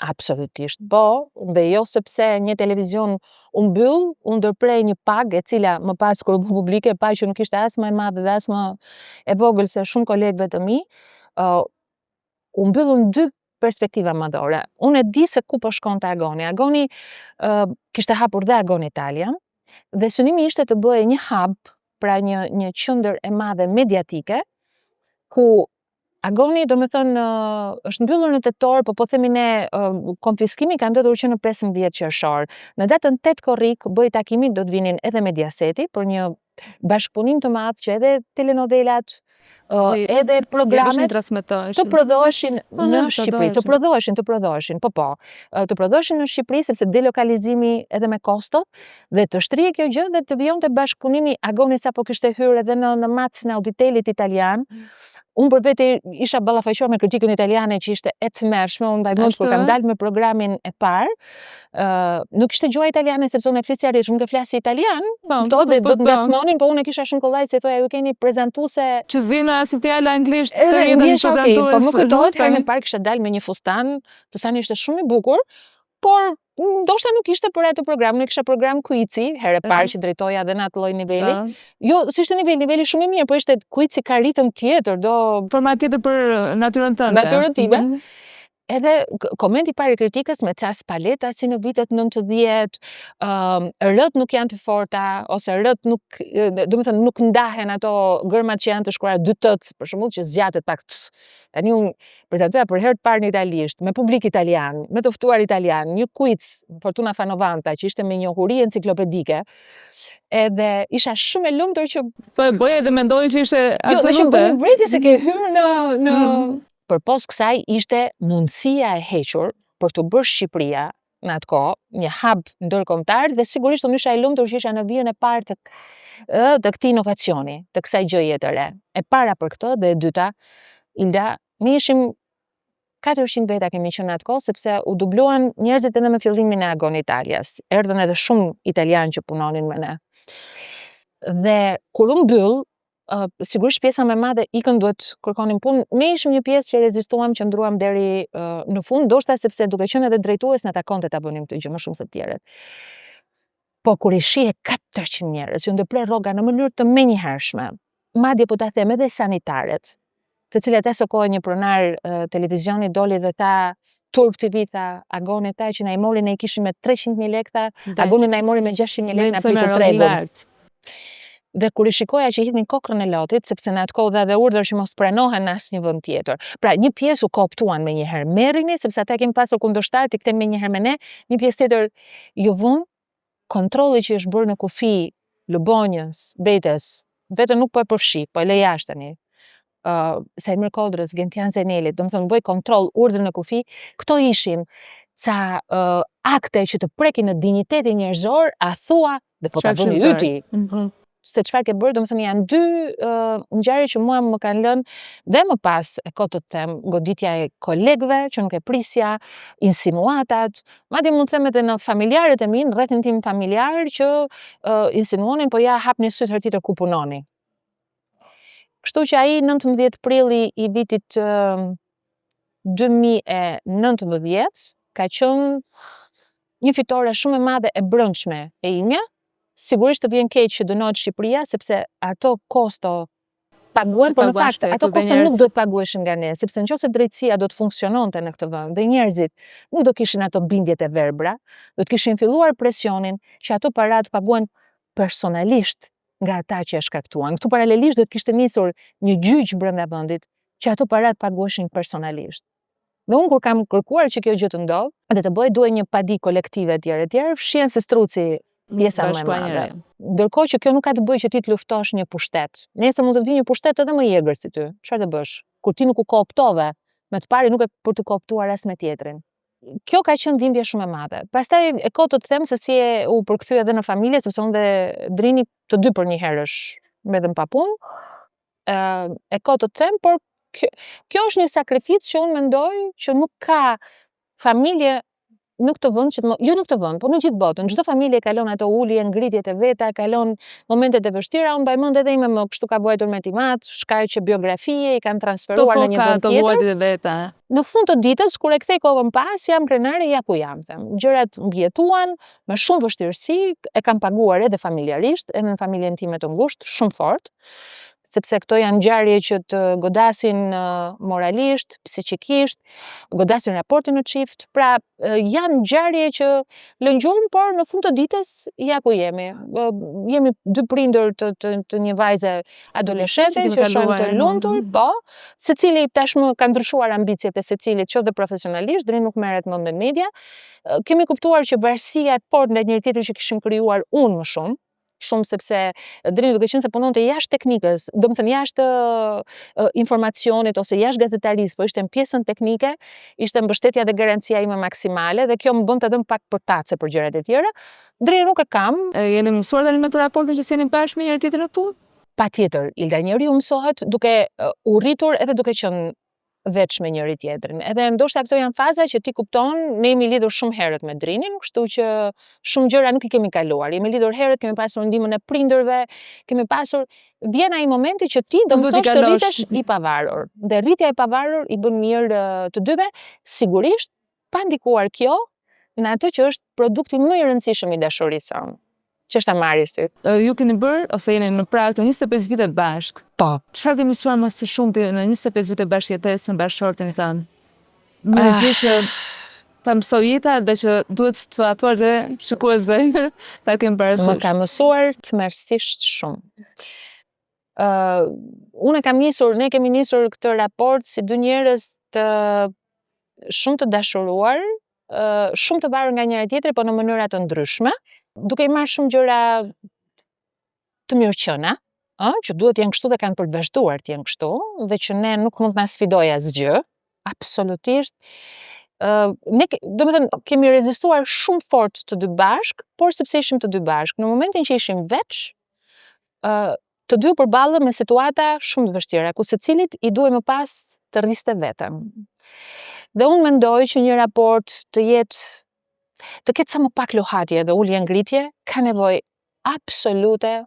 Absolutisht, po, dhe jo sepse një televizion u mbyll, u ndërprej një pagë e cila më pas kur u publike pa që nuk ishte as më e madhe dhe as më e vogël se shumë kolegëve të mi, u mbyllën dy perspektiva madhore. Unë e di se ku po shkonte Agoni. Agoni kishte hapur dhe Agoni Italian, dhe synimi ishte të bëhej një hub, pra një qendër e madhe mediatike, ku Agoni, do me thënë, është mbyllur në tetor, po themi ne, konfiskimi ka ndodhur që në 15 qershor. Në datën 8 korrik, bëj takimit do të vinin edhe Mediaseti për një bashkëpunim të madh që edhe telenovelat, edhe programet të prodhoheshin në Shqipëri, të prodhoheshin, të prodhoheshin në Shqipëri sepse delokalizimi edhe me kosto dhe të shtrihej kjo gjë dhe të vijonte bashkëpunimi. Agoni sapo kishte hyrë edhe në matën e Auditelit italian. Unë për vete isha ballafaqur me kritikën italiane që ishte e tmerrshme, unë mbaj kur kam dalë me programin e parë. Nuk ishte gjuha italiane sepse unë e flisja arish, nuk e flasja italian, do të ngacmonin, po unë e kisha shumë kollaj se thoja ju keni prezantuese që zvina si fjala anglisht të jenë prezantues. Po më kujtohet herën e parë kisha dalë me një fustani ishte shumë i bukur, por ndoshta nuk ishte për atë program, ne kisha program Kuici, herë e parë që drejtoja dhe në atë lloj niveli. Jo, si ishte niveli shumë i mirë, por ishte Kuici ka ritëm tjetër, format tjetër për natyrën tënde. Natyrën time. Edhe komenti parë i kritikës me cas paleta si në vitet 90, rët nuk janë të forta, ose rët nuk, nuk ndahen ato gërmat që janë të shkruara 2 për shembull, që zgjatet pak. Tani unë prezantoja për herë të parë në italisht, me publik italian, me të ftuar italian, një quiz Fortuna Fanovanta që ishte me njohuri enciklopedike. Edhe isha shumë e lumtur që Bëja dhe mendoj që ishte ashtu. Jo, dhe që vreti se ke hyrë në përpos kësaj ishte mundësia e hequr për të bërë Shqipëria në atë kohë një hub ndërkombëtar dhe sigurisht unë isha e lumtur që isha në vijën e parë të këtij inovacioni, të kësaj gjëje të re. E para për këtë dhe e dyta, Ilda, ne ishim 400 veta kemi qenë atë kohë sepse u dubluan njerëzit edhe me fillimin e Agon Italias. Erdhën edhe shumë italianë që punonin me ne. Dhe kur u mbyll, sigurisht pjesa më e madhe ikën duhet kërkonin punë. Ne ishim një pjesë që rezistuam, që ndruam deri në fund, ndoshta sepse duke qenë edhe drejtues na takonte ta bënim këtë gjë më shumë se të tjerët. Po kur i shihe 400 njerëz që ndërprer rroga në mënyrë të menjëhershme, madje po ta them edhe sanitaret, të cilat asë kohë një pronar televizioni doli dhe tha Turp TV tha, Agoni tha që na i mori, ne i kishim me 300.000 lekë, Agoni na i mori me 600.000 lekë, na pritet tregun. Dhe kur i shikoja që hitnin kokrën e lotit, sepse në atë kohë dha dhe urdhër që mos pranohen në asnjë vend tjetër. Pra, një pjesë u kooptuan menjëherë, merrini, sepse ata kemi pasur kundërshtar të kthejmë menjëherë me ne, një pjesë tjetër ju vun, kontrolli që është bërë në kufi Lubonjës, Betes, vetëm nuk po e përfshi, po e lë jashtë tani. Sajmir Kodrës, Gentian Zenelit, domethënë bëj kontroll, urdhër në kufi, këto ishin ca akte që të prekin në dinjitetin njerëzor, a thua dhe po ta bëni yti. Se çfarë ke bërë, domethënë janë 2 ngjarje që mua më kanë lënë dhe më pas e kot të them, goditja e kolegëve që nuk e prisja, insinuatat, madje mund të them edhe në familjarët e mi, në rrethin tim familjar që insinuonin, po ja hapni syt herë tjetër ku punoni. Kështu që ai 19 prilli i vitit 2019 ka qenë një fitore shumë e madhe e brendshme e imja. Sigurisht të vjen keq që dënohet Shqipëria, sepse ato kosto paguhen, por në fakt ato kosto nuk do të paguheshin nga ne, sepse nëse drejtësia do të funksiononte në këtë vend dhe njerëzit nuk do kishin ato bindjet e verbra, do të kishin filluar presionin që ato para të paguhen personalisht nga ata që e shkaktuan. Këtu paralelisht do të kishte nisur një gjyq brenda vendit që ato para të paguheshin personalisht. Dhe unë kur kam kërkuar që kjo gjë të ndodhë, dhe të bëj duhet një padi kolektive etj, fshihen se struci pjesa më e madhe. Ndërkohë që kjo nuk ka të bëjë që ti të luftosh një pushtet. Nëse mund të vi një pushtet edhe më i egër si ty. Çfarë të bësh? Kur ti nuk u kooptove me të pari, nuk e për të kooptuar as me tjetrin. Kjo ka qenë dhimbje shumë e madhe. Pastaj e kot të them se si u përkthy edhe në familje, sepse unë dhe Drini të dy për një herësh mbetëm pa punë. E kot të them, por kjo është një sakrificë që unë mendoj që nuk ka familje nuk të vënd, jo nuk të vënd, por në gjithë botën, çdo familje kalon ato ulje, ngritjet e veta, kalon momentet e vështira, unë mbaj mend edhe ime më kështu ka vuajtur me timat, shkaqe biografie, i kanë transferuar në një vend tjetër. Në fund të ditës, kur e kthej kokën pas, jam krenare, ja ku jam, them. Gjërat mbjetuan me shumë vështirësi, e kam paguar edhe familjarisht, edhe në familjen time të ngushtë, shumë fort, sepse këto janë ngjarje që të godasin moralisht, psikikisht, godasin raportin në çift. Pra, janë ngjarje që lëngjurën, por në fund të ditës ja ku jemi. Jemi 2 prindër të një vajze adoleshente që shohim të lumtur, po, secili tashmë ka ndryshuar ambicjet e secilit, qoftë dhe profesionalisht, Drini nuk merret më me media. Kemi kuptuar që varësia e fortë ndaj njëri tjetrit që kishim krijuar unë më shumë, sepse Drini duke qenë se punonte jashtë teknikës, domethënë jashtë informacionit ose jashtë gazetarisë, po ishte në pjesën teknike, ishte mbështetja dhe garancia ime maksimale dhe kjo më bënte edhe pak përtace për gjërat e tjera. Drini nuk e kam. Jeni mësuar tani me të raportin që jeni bashkë me njëri tjetrin në punë? Patjetër, Ilda, njeriu mësohet duke u rritur edhe duke qenë veç me njëri tjetrin. Edhe ndoshta këto janë faza që ti kupton, ne jemi lidhur shumë herët me Drinin, kështu që shumë gjëra nuk i kemi kaluar. Jemi lidhur herët, kemi pasur ndihmën e prindërve, kemi pasur vjen ai momenti që ti do mësosh të rritesh i pavarur. Dhe rritja e pavarur i bën mirë të dyve, sigurisht pa ndikuar kjo në atë që është produkti më i rëndësishëm i dashurisë sonë. Që është amarisit. Ju keni bërë, ose jeni në prag të 25 vite bashkë. Po. Çfarë kemi mësuar më së shumti në 25 vite bashkëjetesë në bashkëshortin tanë? Një gjë që ta mësoj jeta dhe që duhet të atuar dhe shikuesve ta kem parasysh. Më ka mësuar tmerrsisht shumë. Ne kemi nisur këtë raport si dy njerëz të shumë të dashuruar, shumë të varur nga njëra tjetri, por në mënyra të ndryshme, duke i marrë shumë gjëra të mirëqëna, që duhet jenë kështu dhe kanë për të vazhduar të jenë kështu, dhe që ne nuk mund të na sfidoj asgjë, absolutisht. Domethënë kemi rezistuar shumë fort të dy bashk, por sepse ishim të dy bashk. Në momentin që ishim veç, të dy u përballëm me situata shumë të vështira, ku secilit i duhej më pas të rriste vetëm. Dhe unë mendoj që një raport të ketë sa më pak lohatje dhe ulje ngritje, ka nevojë absolute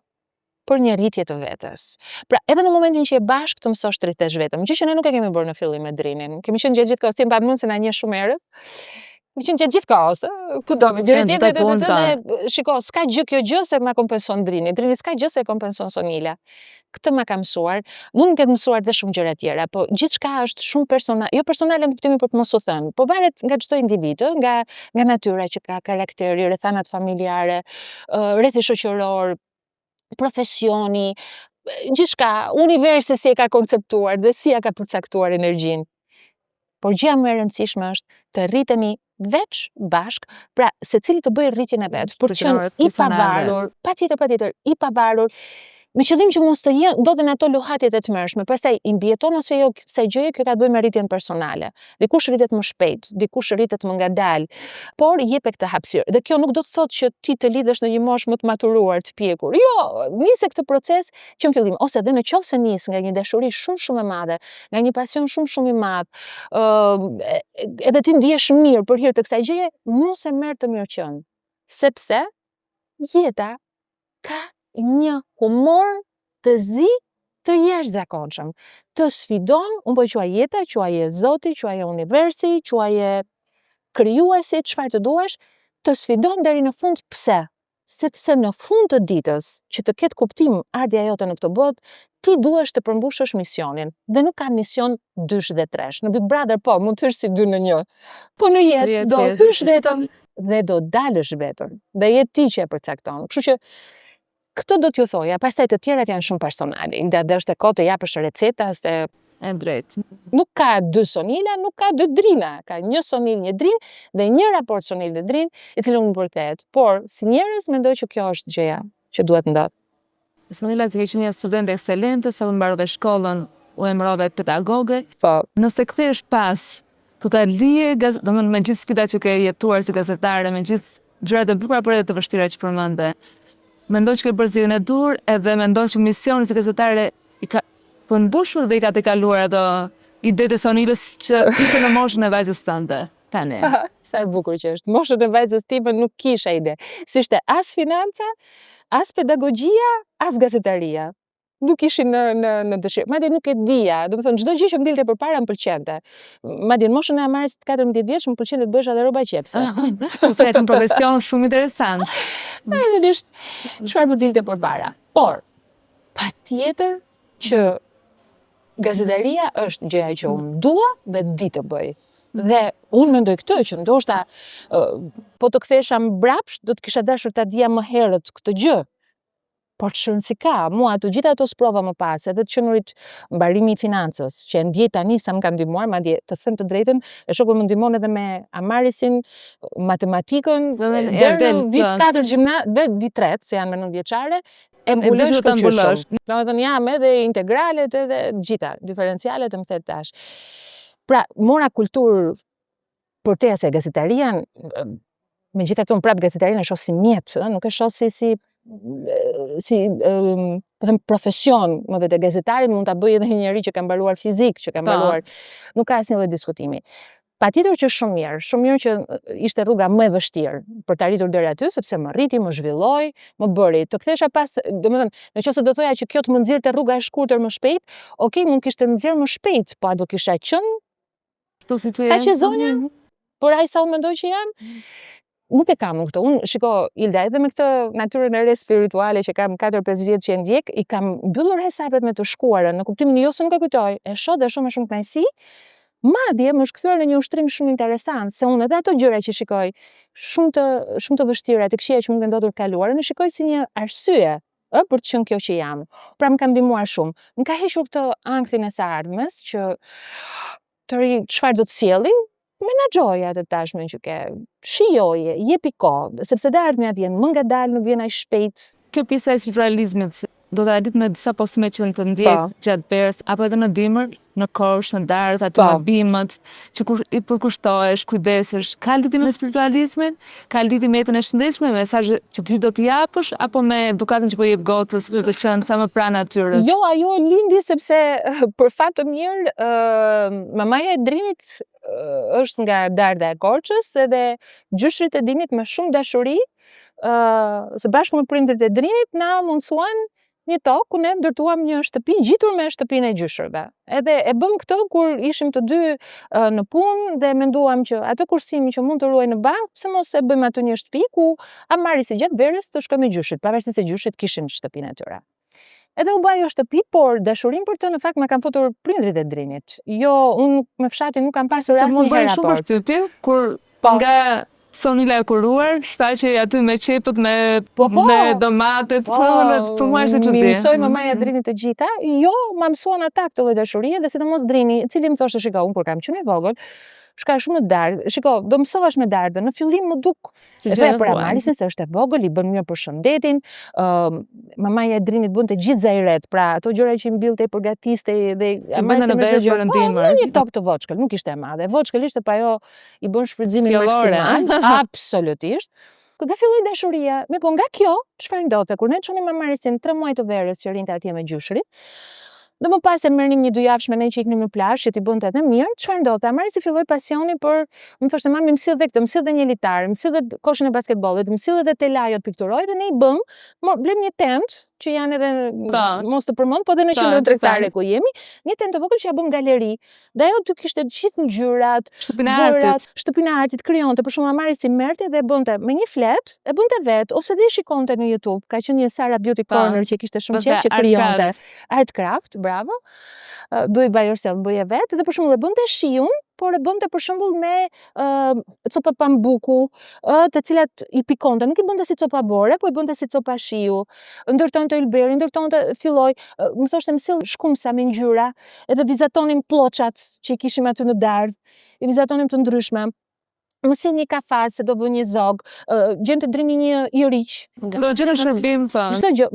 për një rritje të vetës. Pra, edhe në momentin që je bashkë të mësosh të rritesh vetëm, gjë që ne nuk e kemi bërë në fillim me Drinin. Kemi qenë gjatë gjithë kohës, ti më mend se na njeh shumë herë. Kemi qenë gjatë gjithë kohës, kudo me njëri tjetrin dhe shiko, s'ka gjë kjo gjë se ma kompenson Drini. Drini s'ka gjë se e kompenson Sonila. Këtë ma ka mësuar. Mund të ketë mësuar dhe shumë gjëra tjera, po gjithçka është shumë personale, jo personale në kuptimin për të mos u thënë, po varet nga çdo individ, nga natyra që ka, karakteri, rrethanat familjare, rrethi shoqëror, profesioni, gjithçka, universi si e ka konceptuar dhe si ja ka përcaktuar energjinë. Por gjëja më e rëndësishme është të rriteni veç bashk, pra secili të bëjë rritjen e vet, për të qenë i pavarur, patjetër, i pavarur, me qëllim që mos të ndodhen ato lohatjet e tmerrshme. Pastaj i mbijeton ose jo kësaj gjëje, kjo ka të bëjë me rritjen personale. Dikush rritet më shpejt, dikush rritet më ngadalë, por jep këtë hapësirë. Dhe kjo nuk do të thotë që ti të lidhesh në një moshë më të maturuar, të pjekur. Jo, nisi këtë proces që në fillim, ose edhe nëse nis nga një dashuri shumë e madhe, nga një pasion shumë i madh, edhe ti ndihesh mirë për hir të kësaj gjëje, mos e merr të mirëqen. Sepse jeta ka një humor të zi të jashtëzakonshëm. Të sfidon, unë po e quaj jeta, quaje Zoti, quaje universi, quaje krijuesi, çfarë të duash, të sfidon deri në fund. Pse? Sepse në fund të ditës, që të ketë kuptim ardhja jote në këtë botë, ti duhesh të përmbushësh misionin. Dhe nuk ka mision 2 dhe 3. Në Big Brother po, mund të hysh si 2 në 1. Po në jetë do hysh vetëm dhe do dalësh vetëm. Dhe jetë ti që e përcakton. Kështu që këtë do t'ju thoja, pastaj të tjerat janë shumë personale. Dhe është e kohë të japësh receta se e drejt. Nuk ka 2 Sonila, nuk ka 2 Drina. Ka një Sonil, një Drin dhe një raport Sonil dhe Drin, i cili unë përket. Por si njerëz mendoj që kjo është gjëja që duhet ndodh. Sonila ti ke qenë një studente ekselente, sa u mbarove shkollën, u emërove pedagoge. Po. Nëse kthehesh pas, do ta lije, domethënë me gjithë sfidat që ke jetuar si gazetare, me gjithë gjërat e bukura por edhe të vështira që përmende. Mendoj që ke bërë zgjedhjen e dur, edhe mendoj që misioni si gazetare i ka përmbushur dhe i ka tejkaluar ato idetë e Sonilës që ishte në moshën e vajzës tënde. Tani. Sa e bukur që është. Moshën e vajzës time nuk kisha ide. Si ishte as financa, as pedagogjia, as gazetaria. Nuk ishin në dëshirë. Madje nuk e dija. Do të thonë çdo gjë që më dilte përpara më pëlqente. Madje në moshën e Amarit 14 vjeç më pëlqente të bësh edhe rroba qepse. Sepse është një profesion shumë interesant. Realisht çfarë më dilte përpara. Por patjetër që gazetaria është gjëja që unë dua dhe di të bëj. Dhe unë mendoj këtë që ndoshta po të kthesha mbrapsht do të kisha dashur ta dija më herët këtë gjë. Por çon si ka, mua të gjitha ato sprova më pas, edhe të qenurit mbarimi i financës, që e ndjej tani sa më ka ndihmuar, madje të them të drejtën, e shoku më ndihmon edhe me Amarisin, matematikën, deri në vit 4 dhe vit 3, se janë me 9 vjeçare, e mbuloj shkëlqyshëm. Domethënë jam edhe integralet edhe gjitha, diferencialet e më thet tash. Pra, mora kulturë për te se gazetaria, megjithatë unë prap gazetarin e shoh si mjet, nuk e shoh si po them profesion, më vetë gazetarin mund ta bëjë edhe një njerëz që ka mbaruar fizik, që ka mbaruar. Nuk ka asnjë lloj diskutimi. Patjetër që shumë mirë që ishte rruga më e vështirë për të arritur deri aty, sepse më rriti, më zhvilloi, më bëri. Të kthesha pas, domethënë, nëse do thoja që kjo të më nxjerrte rruga e shkurtër më shpejt, okay, mund kishte nxjerrë më shpejt, po a do kisha qenë? Kaq e zonja? Por ai sa unë mendoj që jam? Nuk e kam këtë. Unë, shiko, Ilda, edhe me këtë natyrën e re spirituale që kam 4-5 vjet që e ndjek, i kam mbyllur hesapet me të shkuarën, në kuptimin jo se nuk e kujtoj, e shoh dhe shoh me shumë kënaqësi, Madje më është kthyer në një ushtrim shumë interesant, se unë edhe ato gjëra që shikoj shumë të vështira, të këqija që më kanë ndodhur kaluarën, e shikoj si një arsye për të qenë kjo që jam. Pra më ka ndihmuar shumë. Më ka hequr këtë ankthin e së ardhmes që të ri çfarë do të sjellim, menaxhoje atë tashmen që ke, shijoje, jepi kohë, sepse dhe ardhmja vjen më ngadalë, nuk vjen aq shpejt. Kjo pjesa e spiritualizmit, do ta ditë me disa posime që të ndjek gjatë verës, apo edhe në dimër, në kosh, në darkë, aty në bimët, që kur i përkushtohesh, kujdesesh, ka lidhje me spiritualizmin, ka lidhje me jetën e shëndetshme, me mesazhe që ti do t'i japësh, apo me edukatën që po jep gotës, për të qenë sa më pranë natyrës? Jo, ajo lindi sepse për fat të mirë, mamaja e Drinit është nga Darda e Korçës, edhe gjyshrit e Drinit me shumë dashuri, së bashku me prindërit e Drinit na mundsuan një tokë ku ne ndërtuam një shtëpi ngjitur me shtëpinë e gjyshërve. Edhe e bëm këtë kur ishim të dy në punë dhe menduam që atë kursimi që mund të ruaj në bankë, pse mos e bëjmë aty një shtëpi ku marri si gjatë verës të shkojmë me gjyshrit, pavarësisht se gjyshrit kishin shtëpinë e tyre. Edhe u bë ajo shtëpi, por dashurinë për të në fakt më kanë futur prindrit e Drinit. Jo, unë me fshatin nuk kam pasur asnjëherë raport. Se shumë përshtypje kur nga sonila e kuruar, shfaqej aty me qepët, me domatet, për mua është e çuditshme. Mi mësoi mamaja e Drinit të gjitha, jo, ma mësuan ata këtë lloj dashurie, dhe sidomos Drini, i cili më thoshte, shiko, unë kur kam qenë e vogël, shka shumë në dardë, shiko, do mësohesh me dardë, në fillim më duk, e thoya për Amalisin se është e vogël, i bën mirë për shëndetin, mamaja e Drinit bënte gjithë zajret, pra ato gjëra që i mbillte, i përgatiste dhe Amalisin me gjëra në një tokë të voçkël, nuk ishte e madhe, voçkël ishte, pa ajo i bën shfrytëzimin maksimal, absolutisht. Dhe filloi dashuria, po nga kjo, çfarë ndodhte, kur ne çonim Amalisin 3 muaj të verës që rinte atje me gjyshrit, dhe më pas e merrnim një 2 javësh me ne që iknim në plazh, që t'i bënte edhe mirë, çfarë ndodhte? Amarisi filloi pasioni për, më thoshte mami, mësill dhe këtë, mësill dhe një litar, mësill dhe koshën e basketbollit, mësill dhe telajot pikturoj, dhe ne i bëm, blem një tent, që janë edhe mos të përmend, po edhe në qendrën tregtare ku jemi, një tent të vogël që ja bëm galeri. Dhe ajo ty kishte gjithë ngjyrat, shtëpinë e artit krijonte, për shembull Amarisi merrte dhe bënte me një flet, e bënte vet, ose dhe shikonte në YouTube, ka qenë një Sara Beauty Corner që kishte shumë qejf që krijonte. Artcraft, bravo. Do it by yourself, bëje vet, dhe për shembull e bënte shiun, por e bënte për shembull me copa pambuku, të cilat i pikonte, nuk i bënte si copa bore, po i bënte si copa shiu. Ndërtonte ylberi, filloi, më thoshte mësill shkumsa me ngjyra, edhe vizatonim ploçat që i kishim aty në dardh, i vizatonim të ndryshme. Mësill një kafaz, se do vë një zog, gjente Drini një iriq. Do gjëra shërbim, po. Çdo gjë,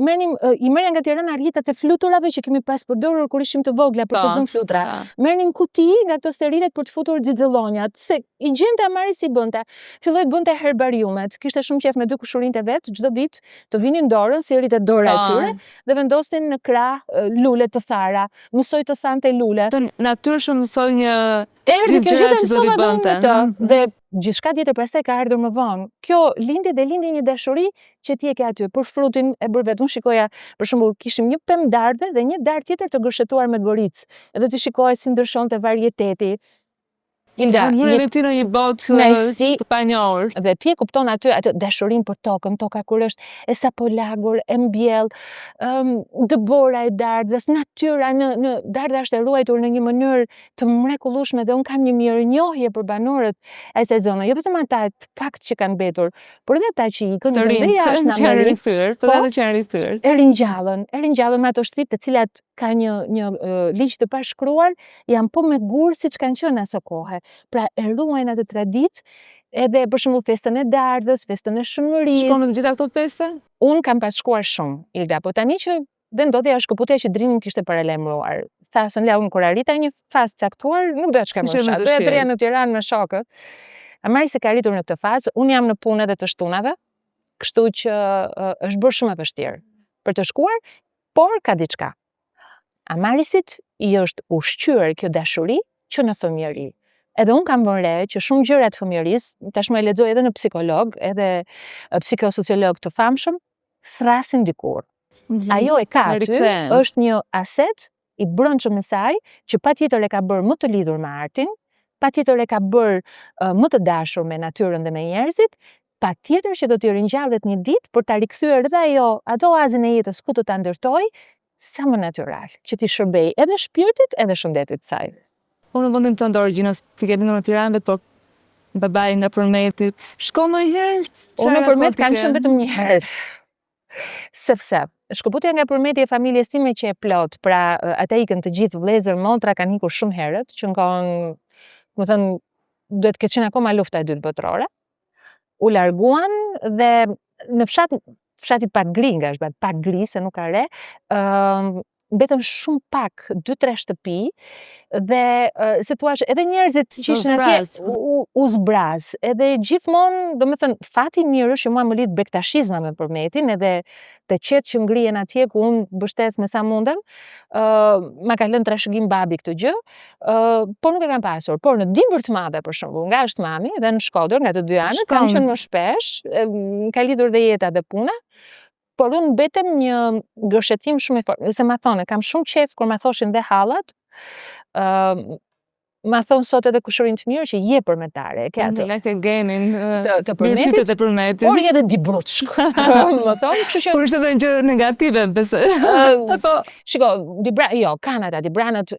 i merrja nga Tirana rrjetat e fluturave që kemi pas përdorur kur ishim të vogla për të zënë flutura. Merrnim kuti nga këto sterilet për të futur xixëllonjat, se i gjente Amarisi bënte. Filloi të bënte herbariumet. Kishte shumë qejf me 2 kushurinë e vet, çdo ditë të vinin dorën, si rritë dora e tyre, dhe vendosnin në krah lule të thara. Mësoi të thante lule. Të natyrshëm mësoi një gjëra që do i bënte. Dhe gjithçka tjetër pastaj ka ardhur më vonë. Kjo lindi një dashuri që ti e ke aty për frutin e bër vet. Unë shikoja, për shembull, kishim një pemë dardhe dhe një dardh tjetër të gërshetuar me goricë. Edhe ti shikoje si ndryshonte varieteti. Ilda, një ti në një botë të panjohur. Dhe ti e kupton aty atë dashurinë për tokën, toka kur është e sapo lagur, e mbjell, dëbora e dardhës, natyra në dardha është e ruajtur në një mënyrë të mrekullueshme, dhe un kam një mirënjohje për banorët e kësaj zone, jo vetëm ata të pakt që kanë mbetur, por edhe ata që ikën dhe jashtë në Amerikë, po edhe që rithyer. E ringjallën me ato shtëpi të cilat ka një ligj të pashkruar, janë po me gur siç kanë qenë asaj kohe. Pra e ruajnë atë traditë, edhe për shembull festën e dardhës, festën e shënërisë. Shkon në gjitha këto festa? Unë kam pas shkuar shumë, Ilda, po tani që dhe ndodhja shkëputja që Drini kishte paralajmëruar. Thasën la unë kur arrita një fazë caktuar, nuk do të shkoj më fshat. Do të rria në Tiranë me shokët. Amarisi ka arritur në këtë fazë, unë jam në punë edhe të shtunave, kështu që është bërë shumë e vështirë për të shkuar, por ka diçka. Amarisit i është ushqyer kjo dashuri që në fëmijëri. Edhe unë kam vënë re që shumë gjëra të fëmijërisë, tashmë e lexoj edhe në psikolog, edhe psikosociolog të famshëm, thrasin dikur. Ajo e ka aty, është një aset i brendshëm në saj, që patjetër e ka bërë më të lidhur me artin, patjetër e ka bërë më të dashur me natyrën dhe me njerëzit, patjetër që do t'i ringjallet një ditë për ta rikthyer edhe ajo ato oazën e jetës ku të ta ndërtoj sa më natyral, që t'i shërbej edhe shpirtit edhe shëndetit saj. Unë në vendin tënd origjinës, ti ke lindur në Tiranë, po babai nga Përmeti. Shkon ndonjëherë? Unë në Përmet kam qenë vetëm një herë. Sepse shkëputja nga Përmeti e familjes time që e plot, pra ata ikën të gjithë vëllezër, motra kanë ikur shumë herët, që në kohën, më thënë, duhet të ketë qenë akoma lufta e dytë botërore. U larguan dhe në fshati Pat Gri, nga është Pat Gri, se nuk ka re, mbetën shumë pak, 2-3 shtëpi, dhe se thua edhe njerëzit që ishin atje u zbraz, edhe gjithmonë, do me thënë, fati mirë që mua më lidh bektashizma me Përmetin, edhe të qetë që ngrihen atje ku unë bështes me sa mundem, ma ka lënë trashëgim babi këtë gjë, por nuk e kam pasur. Por në Dimbër të Madhe, për shembull, nga është mami, dhe në Shkodër, nga të dy anët, kam qenë më shpesh, ka lidhur dhe jeta dhe puna, por unë betem një gërshetim shumë i fortë. Se ma thonë, kam shumë qef kur ma thoshin dhe hallat, ma thonë sot edhe kushërin të mirë që je përmetare. Ke genin të Përmetit, të Përmetit. por je edhe Dibruçk. Më thonë, kështu që... Por ishte edhe një gjë negative, besoj. Shiko, kanë ata, Dibranët,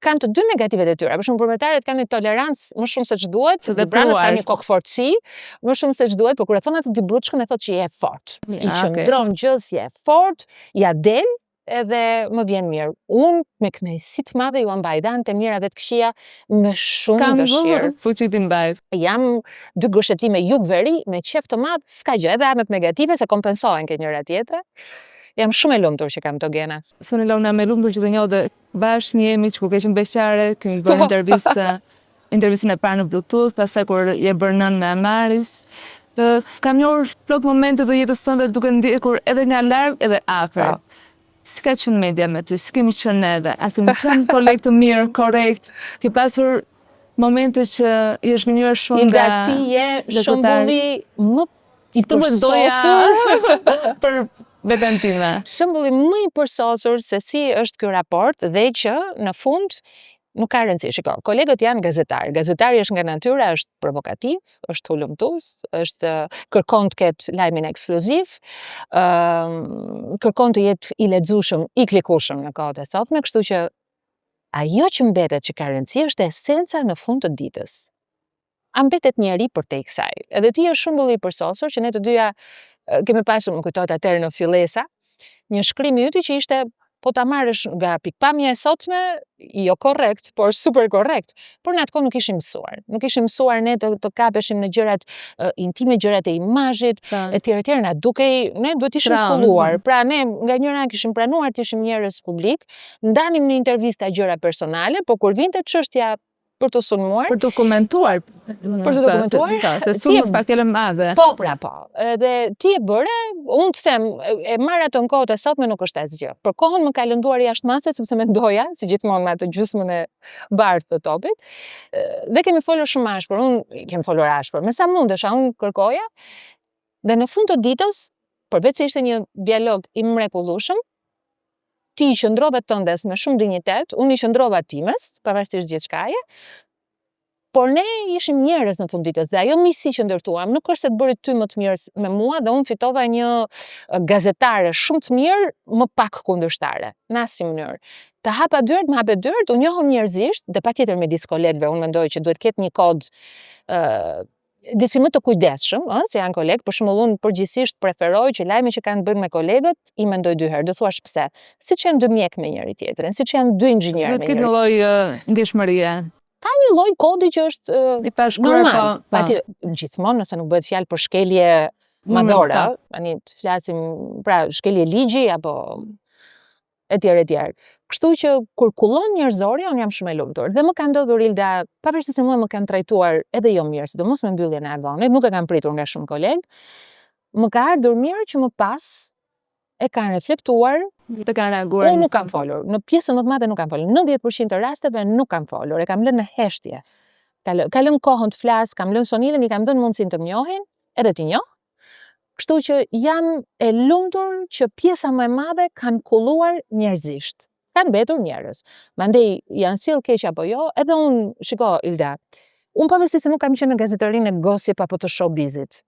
kanë të dy negativet e tyre. Për shumë përmetaret kanë një tolerancë më shumë se ç'duhet, Dibranët kanë një kokëfortësi, më shumë se ç'duhet, por kur e thon atë Dibruçkën e thotë që je fort. I qëndron gjës, je fort, ja del, edhe më vjen mirë. Unë me kënaqësi të madhe ju mbaj dhanë të mira dhe të këqija me shumë dëshirë. Fuqi ti mbaj. Jam dy gërshetime jug-veri me qef të madh, s'ka gjë, edhe anët negative se kompensohen ke njëra tjetra. Jam shumë e lumtur që kam të gena. Sonë Launa me lumtur që të njoh dhe bashkë njemi që kur ke qenë beqare, kemi bërë intervistën e parë në Bluetooth, pastaj kur je bërë nën me Amaris. Kam njohur plot momente të jetës tënde duke ndjekur edhe nga larg edhe afër. Si ka qenë media me ty, si kemi qenë neve, a kemi qenë koleg të mirë, korrekt, ke pasur momente që i është gënjur shumë nga... Ilda, ti je shembulli më i përsosur për veten time. Shembulli më i përsosur se si është ky raport dhe që në fund nuk ka rëndësi. Shiko, kolegët janë gazetarë. Gazetari është nga natyra, është provokativ, është hulumtues, kërkon të ketë lajmin ekskluziv, kërkon të jetë i lexueshëm, i klikueshëm në kohët e sotme, kështu që ajo që mbetet që ka rëndësi është esenca në fund të ditës. A mbetet njeri për te i kësaj. Edhe ti është shembulli i përsosur që ne të dyja kemi pasur, më kujtohet atëherë në Fillesa, një shkrim i yti që ishte po ta marrësh nga pikpamja e sotme, jo korrekt, por super korrekt. Por në atë kohë nuk ishim mësuar. Nuk ishim mësuar ne të kapeshim në gjërat intime, gjërat e imazhit, etj. Na dukej, ne duhet ishim shkolluar. Pra ne nga njëra kishim pranuar të ishim njerëz publik, ndanim në intervista gjëra personale, por kur vinte çështja për të sulmuar, për të komentuar, se sulmu fakele madhe. Po, pra po. Dhe ti e bëre, unë të them, e marr atë në kohët e sotme nuk është asgjë. Për kohën më ka lënduar jashtë mase sepse mendoja, si gjithmonë me atë gjysmën e bardhë të topit, dhe kemi folur shumë ashpër, unë kemi folur ashpër, me sa mundesha, unë kërkoja, dhe në fund të ditës, përveç se ishte një dialog i mrekullueshëm, ti i qëndrove tëndes me shumë dinjitet, unë i qëndrova times, pavarësisht gjithçkaje, por ne ishim njerëz në fund ditës dhe ajo misi që ndërtuam nuk është se të bëri ty më të mirë me mua dhe unë fitova një gazetare shumë të mirë, më pak kundërshtare, në asnjë mënyrë. Të hapa dyert, më hapet dyert, unë njohëm njerëzisht dhe patjetër me disë kolegëve, unë mendoj që duhet ketë një kod disi më të kujdesshëm, se janë kolegë, për shembull unë përgjithsisht preferoj që lajmi që kanë bërë me kolegët i mendoj dy herë, do thuash pse, siç janë dy mjek me njëri tjetrin, siç janë dy inxhinierë me njëri. Duhet të ketë një lloj ndjeshmërie. Ka një lloj kodi që është normal. Gjithmonë nëse nuk bëhet fjalë për shkelje madhore, tani flasim pra shkelje ligji apo etj. Kështu që kur kullon njerëzorja, unë jam shumë e lumtur. Dhe më ka ndodhur Ilda, pavarësisht se mua më kanë trajtuar edhe jo mirë, sidomos me mbylljen e agonit, nuk e kam pritur nga shumë kolegë, më ka ardhur mirë që më pas e kanë reflektuar, të kanë reaguar. Unë nuk kam folur, në pjesën më të madhe nuk kam folur, 90% të rasteve nuk kam folur, e kam lënë në heshtje. Ka lënë kohën të flas, kam lënë sonidën, i kam dhënë mundësinë të më njohin, edhe ti njoh. Kështu që jam e lumtur që pjesa më e madhe kanë kulluar njerëzisht. Kanë mbetur njerëz. Mandej janë sill keq apo jo, edhe unë, shiko Ilda, unë pavarësisht se nuk kam qenë në gazetarinë e gossip apo të showbizit.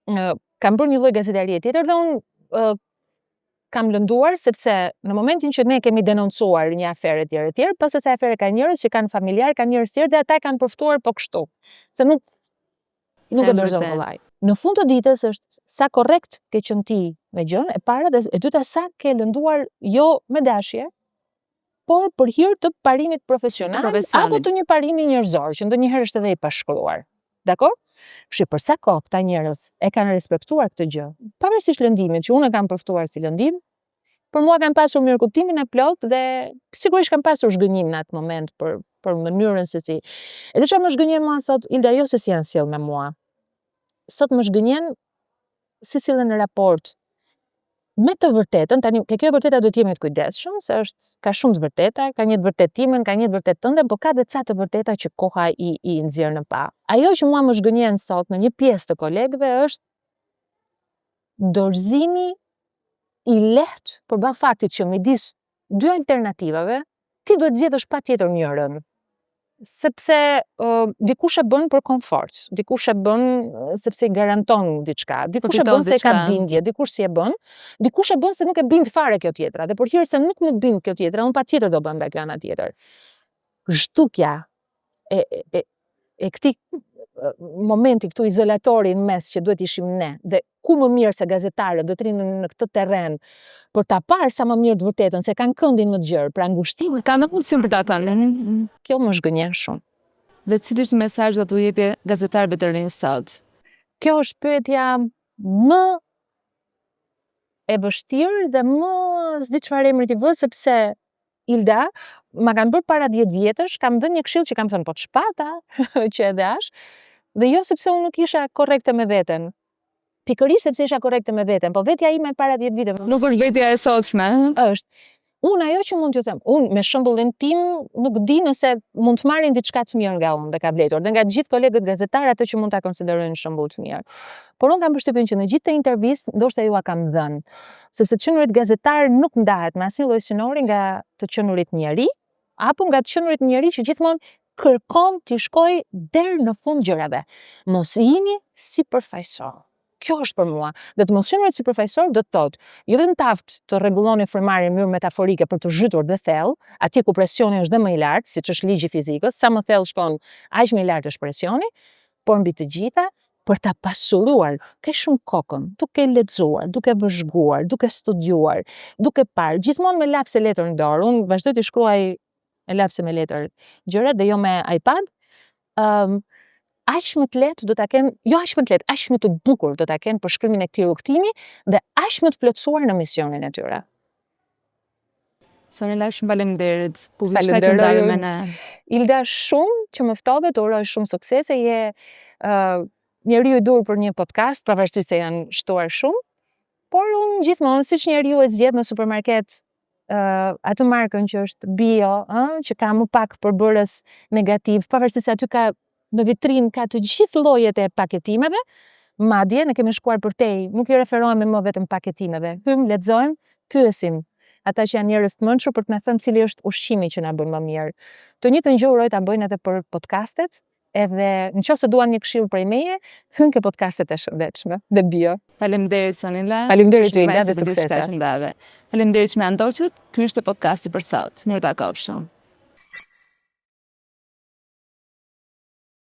Kam bërë një lloj gazetarie tjetër dhe unë kam lënduar sepse në momentin që ne kemi denoncuar një aferë tjerë, pas asaj afere ka njerëz që kanë familjar, kanë njerëz tjerë dhe ata e kanë përftuar po kështu. Se nuk e dorëzon kollaj. Në fund të ditës është sa korrekt ke qenë ti me gjën, e para dhe e dyta sa ke lënduar jo me dashje, por për hir të parimit profesional apo të një parimi njerëzor, që ndonjëherë është edhe i pashkruar. Dakor? Kështu për sa kohë këta njerëz e kanë respektuar këtë gjë, pavarësisht lëndimit që unë e kam përftuar si lëndim, për mua kanë pasur mirëkuptimin e plot dhe sigurisht kanë pasur zhgënjim në atë moment për mënyrën se si. Edhe çfarë më zhgënjen mua sot, Ilda, jo se si janë sjell me mua. Sot më zhgënjen si sillen në raport me të vërtetën. Tani ke kjo vërteta duhet jemi të kujdesshëm, se ka shumë të vërteta, ka një të vërtetë timen, ka një të vërtetë tënde, por ka edhe ca të vërteta që koha i nxjerr në pa. Ajo që mua më zhgënjen sot në një pjesë të kolegëve është dorëzimi i lehtë përballë faktit që midis dy alternativave ti duhet zgjedhësh patjetër njërin. Sepse dikush e bën për komfort, dikush e bën sepse i garanton diçka, dikush e bën se ka bindje, dikush si e bën, dikush e bën se nuk e bind fare kjo tjetra, dhe për hir se nuk më bind kjo tjetra, unë patjetër do bëm kjo ana tjetër. Zhdukja e këtij momenti këtu izolatori në mes që duhet ishim ne, dhe ku më mirë se gazetarët do të rinë në këtë terren për ta parë sa më mirë të vërtetën, se kanë këndin më të gjerë, pra ngushtimin. Ka në funksion për ta thënë. Kjo më zhgënjen shumë. Dhe cili është mesazh do t'u jepje gazetarëve të rinj sot? Kjo është pyetja më e vështirë dhe më s'di çfarë emri t'i vë, sepse Ilda, ma kanë bërë para 10 vjetësh, kam dhënë një këshill që kam thënë po ç'pata, që edhe ash, dhe jo sepse unë nuk isha korrekte me veten. Pikërisht sepse isha korrekte me veten, po vetja ime para 10 viteve. Nuk është vetja e sotshme. Është. Unë ajo që mund t'ju them, unë me shembullin tim nuk di nëse mund të marrin diçka të mirë nga unë dhe ka vlerëtur, dhe nga të gjithë kolegët gazetarë ato që mund ta konsiderojnë shembull të mirë. Por unë kam përshtypjen që në gjithë të intervistë ndoshta ju a kam dhënë, sepse qenurit gazetar nuk ndahet me asnjë lloj synori nga të qenurit njerëj, apo nga të qenurit njerëj që gjithmonë kërkon t'i shkojë deri në fund gjërave. Mos jini si përfaqësor. Kjo është për mua. Dhe të mos qenurit si përfaqësor do të thotë, jo vetëm taft të rregulloni frymarrjen në mënyrë metaforike për të zhytur dhe thellë, atje ku presioni është dhe më i lartë, siç është ligji fizikës, sa më thellë shkon, aq më i lartë është presioni, por mbi të gjitha për ta pasuruar ke shumë kokën, duke lexuar, duke vëzhguar, duke studiuar, duke parë, gjithmonë me lapse letër në dorë. Unë vazhdoj të shkruaj me lapse me letër gjërat dhe jo me iPad. Aq më të lehtë do ta kenë, jo aq më të lehtë, aq më të bukur do ta kenë për shkrimin e këtij rrugtimi dhe aq më të plotësuar në misionin e tyre. Sonela, shumë faleminderit. Publiçka që ndave me ne. Ilda, shumë që më ftove, të uroj shumë suksese. Je njeriu i dur për një podcast, pavarësisht se janë shtuar shumë, por unë gjithmonë siç njeriu e zgjedh në supermarket atë markën që është bio, që ka më pak përbërës negativ, pavarësisht se aty ka në vitrinë ka të gjithë llojet e paketimeve, madje ne kemi shkuar përtej, nuk i referohemi më vetëm paketimeve. Hym, lexojmë, pyesim ata që janë njerëz të mençur për të na thënë cili është ushqimi që na bën më mirë. Të njëjtën gjë uroj ta bëjnë edhe për podcastet, edhe nëse duan një këshill prej meje, hyn ke podcastet e shëndetshme dhe bio. Faleminderit Sonela. Faleminderit Ilda dhe suksese. Faleminderit që më ndoqët. Ky ishte podcasti për sot. Mirë takofshëm.